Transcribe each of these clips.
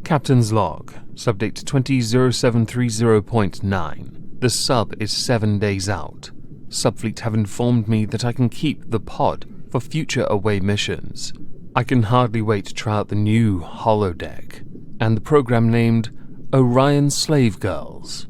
Captain's Log, subdate 200730.9. The sub is 7 days out. Subfleet have informed me that I can keep the pod for future away missions. I can hardly wait to try out the new holodeck, and the program named Orion Slave Girls.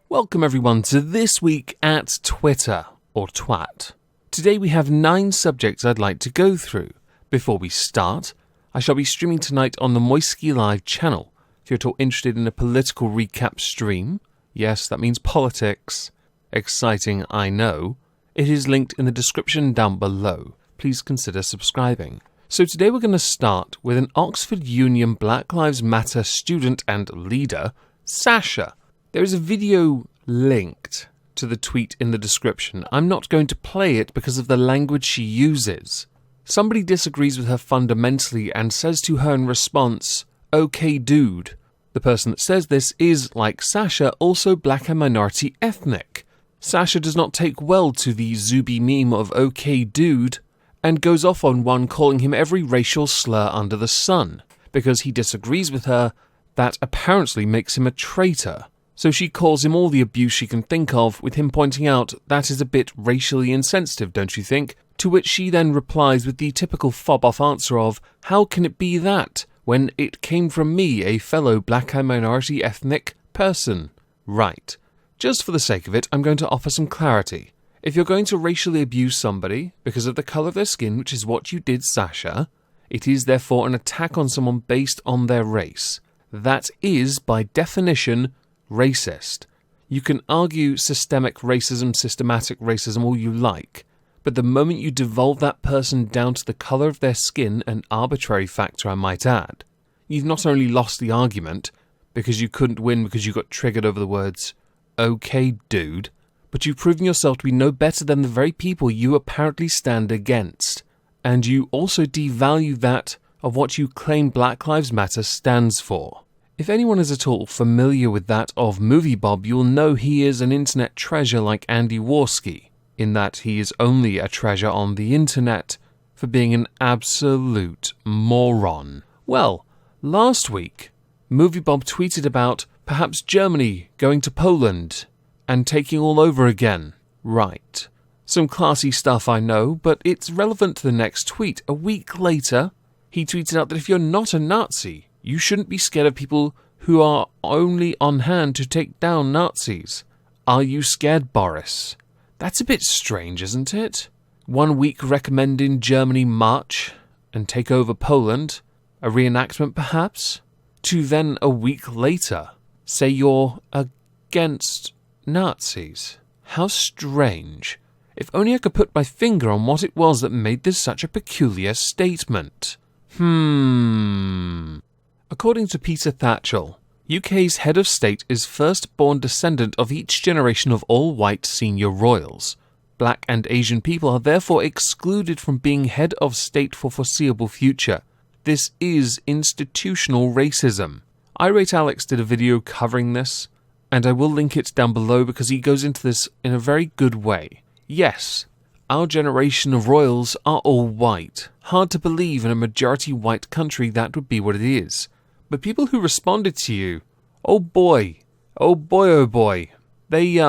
Welcome everyone to This Week at Twitter, or Twat. Today we have 9 subjects I'd like to go through. Before we start, I shall be streaming tonight on the Moistski Live channel. If you're at all interested in a political recap stream, yes, that means politics. Exciting, I know. It is linked in the description down below. Please consider subscribing. So today we're going to start with an Oxford Union Black Lives Matter student and leader, Sasha. There is a video linked to the tweet in the description. I'm not going to play it because of the language she uses. Somebody disagrees with her fundamentally and says to her in response, "Okay, dude." The person that says this is, like Sasha, also black and minority ethnic. Sasha does not take well to the Zuby meme of "okay, dude," and goes off on one calling him every racial slur under the sun. Because he disagrees with her, that apparently makes him a traitor. So she calls him all the abuse she can think of, with him pointing out that is a bit racially insensitive, don't you think? To which she then replies with the typical fob-off answer of, "How can it be that, when it came from me, a fellow black and minority ethnic person?" Right. Just for the sake of it, I'm going to offer some clarity. If you're going to racially abuse somebody because of the colour of their skin, which is what you did, Sasha, it is therefore an attack on someone based on their race. That is, by definition, racist. You can argue systemic racism, systematic racism, all you like, but the moment you devolve that person down to the colour of their skin, an arbitrary factor I might add, you've not only lost the argument, because you couldn't win because you got triggered over the words, "Okay, dude," but you've proven yourself to be no better than the very people you apparently stand against. And you also devalue that of what you claim Black Lives Matter stands for. If anyone is at all familiar with that of Movie Bob, you'll know he is an internet treasure like Andy Warski, in that he is only a treasure on the internet for being an absolute moron. Well, last week, Movie Bob tweeted about perhaps Germany going to Poland and taking all over again. Right. Some classy stuff, I know, but it's relevant to the next tweet. A week later, he tweeted out that if you're not a Nazi, you shouldn't be scared of people who are only on hand to take down Nazis. Are you scared, Boris? That's a bit strange, isn't it? 1 week recommending Germany march and take over Poland, a reenactment perhaps, to then a week later say you're against Nazis. How strange. If only I could put my finger on what it was that made this such a peculiar statement. According to Peter Thatchell, UK's head of state is first-born descendant of each generation of all white senior royals. Black and Asian people are therefore excluded from being head of state for foreseeable future. This is institutional racism. Irate Alex did a video covering this, and I will link it down below because he goes into this in a very good way. Yes, our generation of royals are all white. Hard to believe in a majority white country that would be what it is. But people who responded to you, oh boy, they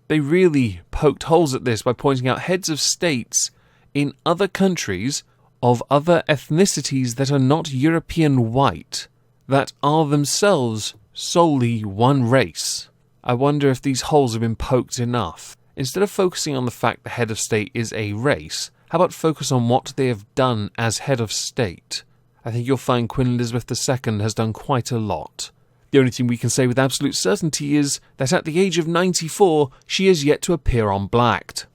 really poked holes at this by pointing out heads of states in other countries of other ethnicities that are not European white, that are themselves solely one race. I wonder if these holes have been poked enough. Instead of focusing on the fact the head of state is a race, how about focus on what they have done as head of state? I think you'll find Queen Elizabeth II has done quite a lot. The only thing we can say with absolute certainty is that at the age of 94, she is yet to appear on Blacked.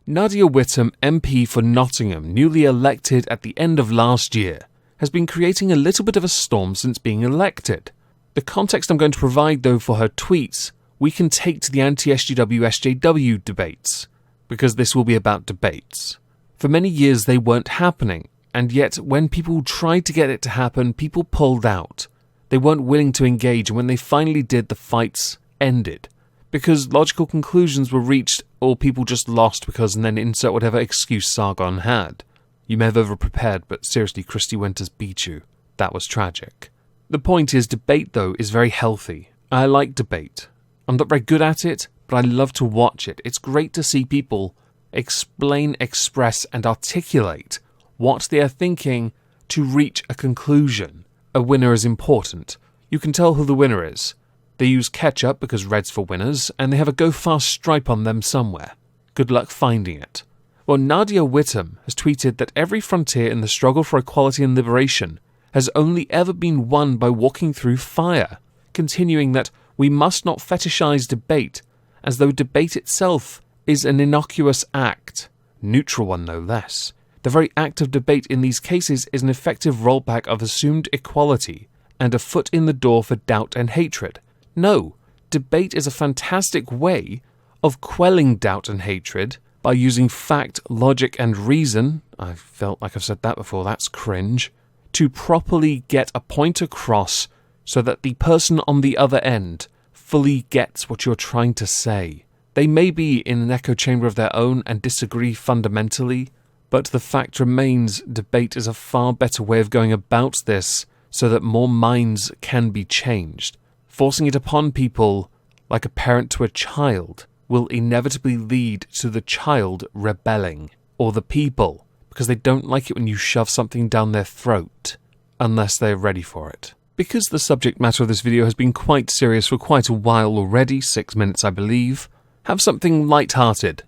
Nadia Whittome, MP for Nottingham, newly elected at the end of last year, has been creating a little bit of a storm since being elected. The context I'm going to provide, though, for her tweets, we can take to the anti-SJW-SJW debates, because this will be about debates. For many years they weren't happening, and yet when people tried to get it to happen, people pulled out. They weren't willing to engage, and when they finally did, the fights ended. Because logical conclusions were reached, or people just lost because, and then insert whatever excuse Sargon had. You may have over-prepared, but seriously, Christy Winters beat you. That was tragic. The point is, debate, though, is very healthy. I like debate. I'm not very good at it, but I love to watch it. It's great to see people explain, express, and articulate what they are thinking to reach a conclusion. A winner is important. You can tell who the winner is. They use ketchup because red's for winners, and they have a go fast stripe on them somewhere. Good luck finding it. Well, Nadia Whittam has tweeted that every frontier in the struggle for equality and liberation has only ever been won by walking through fire, continuing that we must not fetishize debate, as though debate itself is an innocuous act, neutral one no less. The very act of debate in these cases is an effective rollback of assumed equality and a foot in the door for doubt and hatred. No, debate is a fantastic way of quelling doubt and hatred by using fact, logic, and reason. I felt like I've said that before, that's cringe. To properly get a point across so that the person on the other end fully gets what you're trying to say. They may be in an echo chamber of their own and disagree fundamentally, but the fact remains debate is a far better way of going about this so that more minds can be changed. Forcing it upon people, like a parent to a child, will inevitably lead to the child rebelling, or the people, because they don't like it when you shove something down their throat, unless they're ready for it. Because the subject matter of this video has been quite serious for quite a while already, 6 minutes I believe, have something light-hearted.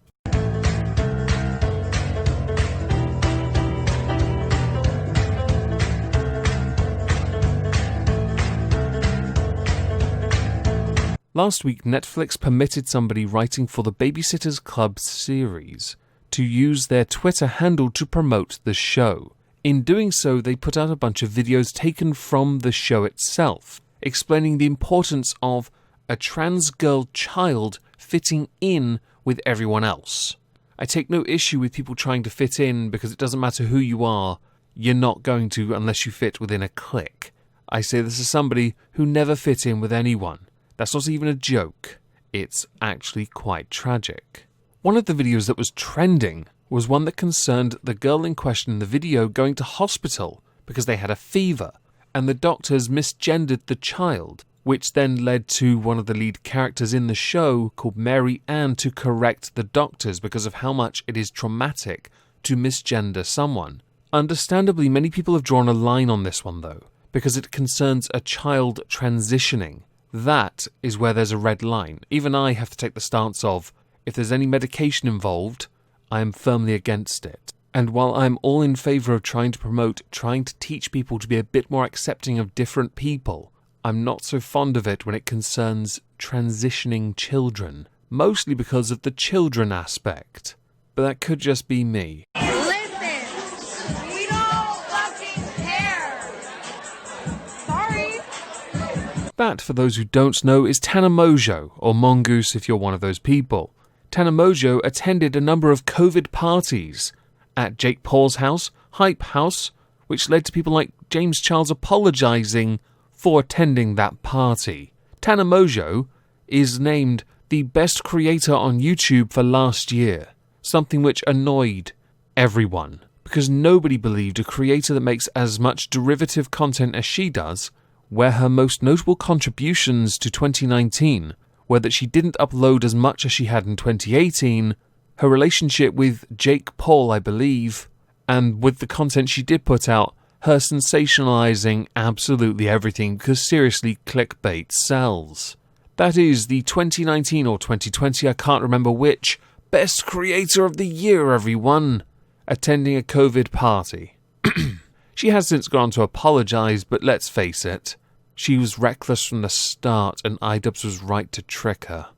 Last week, Netflix permitted somebody writing for the Babysitters Club series to use their Twitter handle to promote the show. In doing so, they put out a bunch of videos taken from the show itself, explaining the importance of a trans girl child fitting in with everyone else. I take no issue with people trying to fit in because it doesn't matter who you are, you're not going to unless you fit within a clique. I say this as somebody who never fit in with anyone. That's not even a joke. It's actually quite tragic. One of the videos that was trending was one that concerned the girl in question in the video going to hospital because they had a fever, and the doctors misgendered the child, which then led to one of the lead characters in the show called Mary Ann to correct the doctors because of how much it is traumatic to misgender someone. Understandably, many people have drawn a line on this one though, because it concerns a child transitioning. That is where there's a red line. Even I have to take the stance of, if there's any medication involved, I am firmly against it. And while I'm all in favour of trying to teach people to be a bit more accepting of different people, I'm not so fond of it when it concerns transitioning children, mostly because of the children aspect. But that could just be me. Listen, we don't fucking care. Sorry. That, for those who don't know, is Tana Mongeau, or Mongoose if you're one of those people. Tana Mongeau attended a number of COVID parties at Jake Paul's house, Hype House, which led to people like James Charles apologising for attending that party. Tana Mongeau is named the best creator on YouTube for last year, something which annoyed everyone, because nobody believed a creator that makes as much derivative content as she does, where her most notable contributions to 2019 were that she didn't upload as much as she had in 2018, her relationship with Jake Paul, I believe, and with the content she did put out, her sensationalizing absolutely everything, because seriously, clickbait sells. That is the 2019 or 2020, I can't remember which, best creator of the year, everyone, attending a COVID party. She has since gone to apologise, but let's face it, she was reckless from the start and iDubbbz was right to trick her.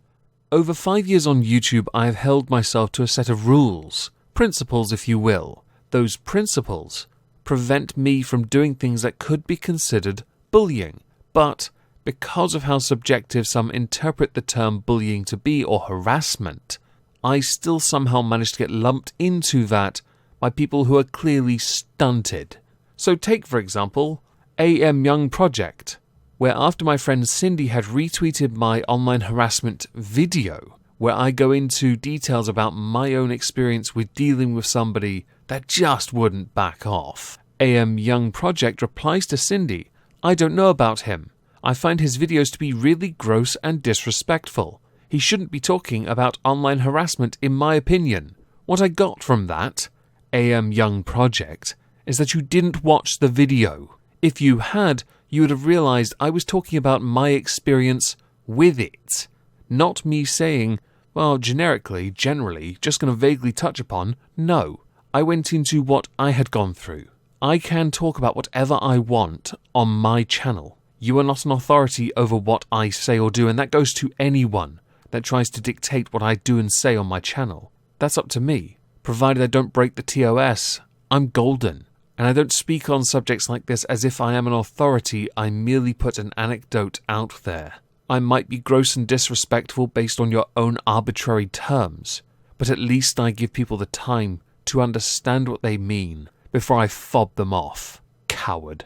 Over 5 years on YouTube, I have held myself to a set of rules, principles if you will. Those principles prevent me from doing things that could be considered bullying, but because of how subjective some interpret the term bullying to be or harassment, I still somehow manage to get lumped into that by people who are clearly stunted. So take, for example, AM Young Project, where after my friend Cindy had retweeted my online harassment video, where I go into details about my own experience with dealing with somebody that just wouldn't back off, AM Young Project replies to Cindy, I don't know about him. I find his videos to be really gross and disrespectful. He shouldn't be talking about online harassment, in my opinion. What I got from that, AM Young Project, is that you didn't watch the video. If you had, you would have realised I was talking about my experience with it. Not me saying, well, generally, just going to vaguely touch upon. No, I went into what I had gone through. I can talk about whatever I want on my channel. You are not an authority over what I say or do, and that goes to anyone that tries to dictate what I do and say on my channel. That's up to me. Provided I don't break the TOS, I'm golden. And I don't speak on subjects like this as if I am an authority, I merely put an anecdote out there. I might be gross and disrespectful based on your own arbitrary terms, but at least I give people the time to understand what they mean before I fob them off. Coward.